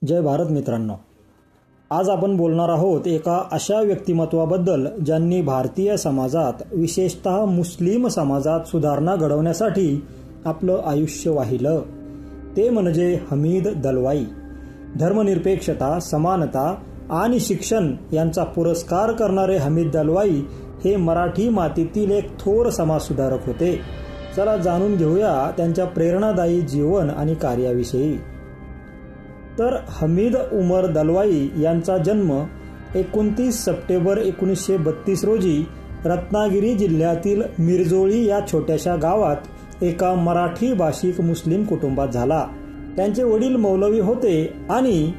जय भारत मित्रांनो, आज आपण बोलणार आहोत एका अशा व्यक्तिमत्वाबद्दल ज्यांनी भारतीय समाजात विशेषतः मुस्लिम समाजात सुधारणा घडवण्यासाठी आपलं आयुष्य वाहिलं. ते म्हणजे हमीद दलवाई. धर्मनिरपेक्षता, समानता आणि शिक्षण यांचा पुरस्कार करणारे हमीद दलवाई हे मराठी मातीतील एक थोर समाजसुधारक होते. चला जाणून घेऊया त्यांच्या प्रेरणादायी जीवन आणि कार्याविषयी. तर हमीद उमर दलवाई यांचा जन्म 29 सप्टेंबर 1932 रोजी रत्नागिरी जिल्ह्यातील मिरजोळी या छोट्याशा गावात एका मराठी भाषिक मुस्लिम कुटुंबात झाला. त्यांचे वडील मौलवी होते आणि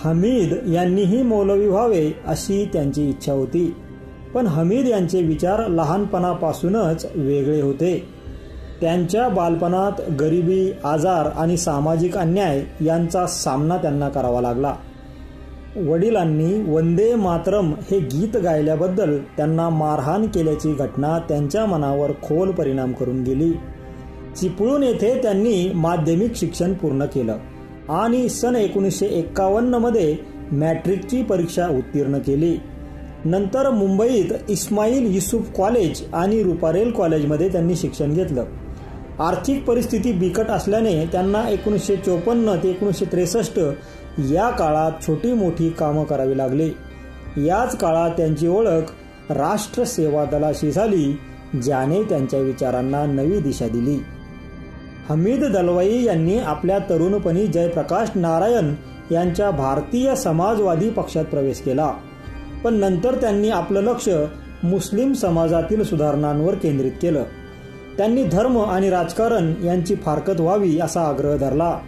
हमीद यांनीही मौलवी व्हावे अशी त्यांची इच्छा होती. पण हमीद यांचे विचार लहानपणापासूनच वेगळे होते. त्यांच्या बालपणात गरिबी, आजार आणि सामाजिक अन्याय यांचा सामना त्यांना करावा लागला. वडिलांनी वंदे मातरम हे गीत गायल्याबद्दल त्यांना मारहाण केल्याची घटना त्यांच्या मनावर खोल परिणाम करून गेली. चिपळूण येथे त्यांनी माध्यमिक शिक्षण पूर्ण केलं आणि सन 1951 मध्ये मॅट्रिकची परीक्षा उत्तीर्ण केली. नंतर मुंबईत इस्माईल युसूफ कॉलेज आणि रुपारेल कॉलेजमध्ये त्यांनी शिक्षण घेतलं. आर्थिक परिस्थिती बिकट असल्याने त्यांना 1954 ते 1963 या काळात छोटी मोठी कामं करावी लागली. याच काळात त्यांची ओळख राष्ट्र सेवा दलाशी झाली, ज्याने त्यांच्या विचारांना नवी दिशा दिली. हमीद दलवाई यांनी आपल्या तरुणपणी जयप्रकाश नारायण यांच्या भारतीय समाजवादी पक्षात प्रवेश केला. पण नंतर त्यांनी आपलं लक्ष मुस्लिम समाजातील सुधारणांवर केंद्रित केलं. त्यांनी धर्म आणि राजकारण यांची फारकत व्हावी असा आग्रह धरला.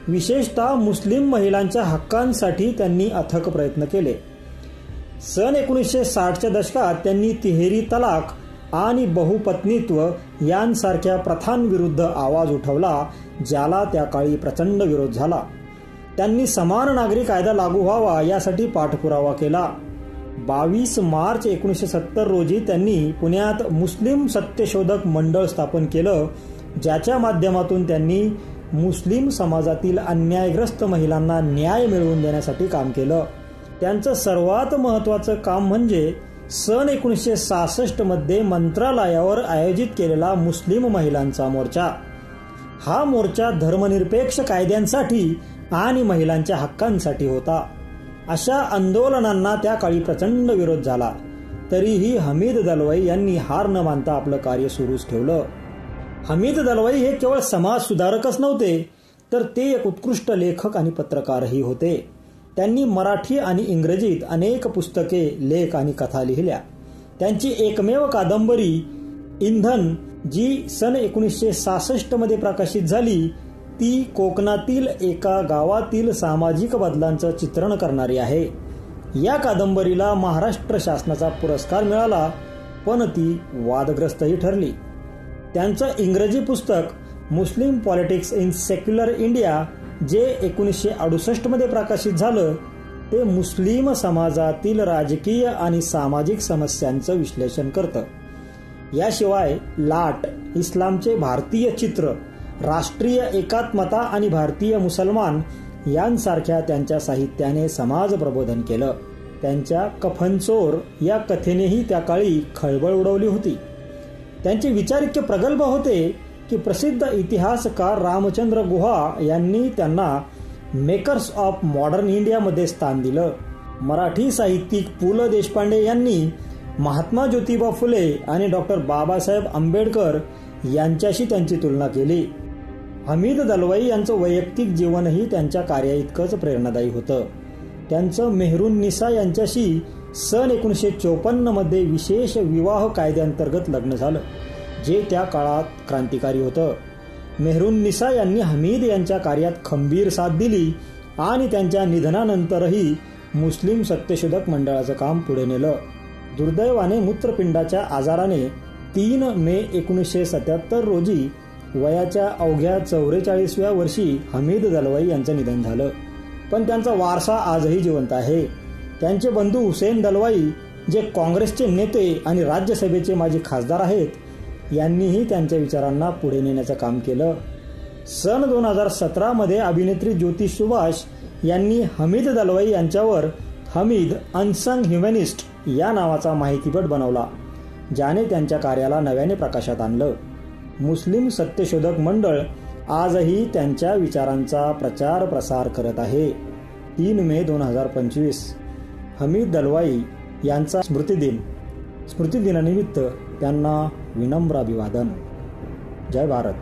विशेषतः मुस्लिम महिलांच्या हक्कांसाठी त्यांनी अथक प्रयत्न केले. सन 1960च्या दशकात त्यांनी तिहेरी तलाक आणि बहुपत्नीत्व यांसारख्या प्रथांविरुद्ध आवाज उठवला, ज्याला त्या काळी प्रचंड विरोध झाला. त्यांनी समान नागरी कायदा लागू व्हावा यासाठी पाठपुरावा केला. 22 मार्च 1970 रोजी त्यांनी पुण्यात मुस्लिम सत्यशोधक मंडळ स्थापन केलं, ज्याच्या माध्यमातून त्यांनी मुस्लिम समाजातील अन्यायग्रस्त महिलांना न्याय मिळवून देण्यासाठी काम केलं. त्यांचं सर्वात महत्त्वाचं काम म्हणजे सन 1966 मध्ये मंत्रालयावर आयोजित केलेला मुस्लिम महिलांचा मोर्चा. हा मोर्चा धर्मनिरपेक्ष कायद्यांसाठी आणि महिलांच्या हक्कांसाठी होता. अशा आंदोलनांना त्या काळी प्रचंड विरोध झाला. तरीही हमीद दलवाई यांनी हार न मानता आपलं कार्य सुरूच ठेवलं. हमीद दलवाई हे केवळ समाज सुधारकच नव्हते, तर ते एक उत्कृष्ट लेखक आणि पत्रकारही होते. त्यांनी मराठी आणि इंग्रजीत अनेक पुस्तके, लेख आणि कथा लिहिल्या. त्यांची एकमेव कादंबरी इंधन, जी सन 1966 मध्ये प्रकाशित झाली, ती कोकणातील एका गावातील सामाजिक बदलांचं चित्रण करणारी आहे. या कादंबरीला महाराष्ट्र शासनाचा पुरस्कार मिळाला, पण ती वादग्रस्तही ठरली. त्यांचं इंग्रजी पुस्तक मुस्लिम पॉलिटिक्स इन सेक्युलर इंडिया, जे 1968 मध्ये प्रकाशित झालं, ते मुस्लिम समाजातील राजकीय आणि सामाजिक समस्यांचं विश्लेषण करतं. याशिवाय लाट, इस्लामचे भारतीय चित्र, राष्ट्रीय एकात्मता आणि भारतीय मुसलमान यांसारख्या त्यांच्या साहित्याने समाज प्रबोधन केलं. त्यांच्या कफनचोर या कथेनेही त्या काळी खळबळ उडवली होती. त्यांचे विचार इतके प्रगल्भ होते की प्रसिद्ध इतिहासकार रामचंद्र गुहा यांनी त्यांना मेकर्स ऑफ मॉडर्न इंडियामध्ये स्थान दिलं. मराठी साहित्यिक पु ल देशपांडे यांनी महात्मा ज्योतिबा फुले आणि डॉक्टर बाबासाहेब आंबेडकर यांच्याशी त्यांची तुलना केली. हमीद दलवाई यांचं वैयक्तिक जीवनही त्यांच्या कार्याइतकंच प्रेरणादायी होतं. त्यांचं मेहरुन्निसा यांच्याशी सन 1954 मध्ये विशेष विवाह कायद्याअंतर्गत लग्न झालं, जे त्या काळात क्रांतिकारी होतं. मेहरुन्निसा यांनी हमीद यांच्या कार्यात खंबीर साथ दिली आणि त्यांच्या निधनानंतरही मुस्लिम सत्यशोधक मंडळाचं काम पुढे नेलं. दुर्दैवाने मूत्रपिंडाच्या आजाराने 3 मे 1977 रोजी वयाच्या अवघ्या 44व्या वर्षी हमीद दलवाई यांचं निधन झालं. पण त्यांचा वारसा आजही जिवंत आहे. त्यांचे बंधू हुसेन दलवाई, जे काँग्रेसचे नेते आणि राज्यसभेचे माजी खासदार आहेत, यांनीही त्यांच्या विचारांना पुढे नेण्याचं काम केलं. सन 2017 मध्ये अभिनेत्री ज्योती सुभाष यांनी हमीद दलवाई यांच्यावर हमीद अनसंग ह्युमॅनिस्ट या नावाचा माहितीपट बनवला, ज्याने त्यांच्या कार्याला नव्याने प्रकाशात आणलं. मुस्लिम सत्यशोधक मंडळ आजही त्यांच्या विचारांचा प्रचार प्रसार करत आहे. 3 मे 2025 हमीद दलवाई यांचा स्मृतिदिन. स्मृतिदिनानिमित्त त्यांना विनम्र अभिवादन. जय भारत.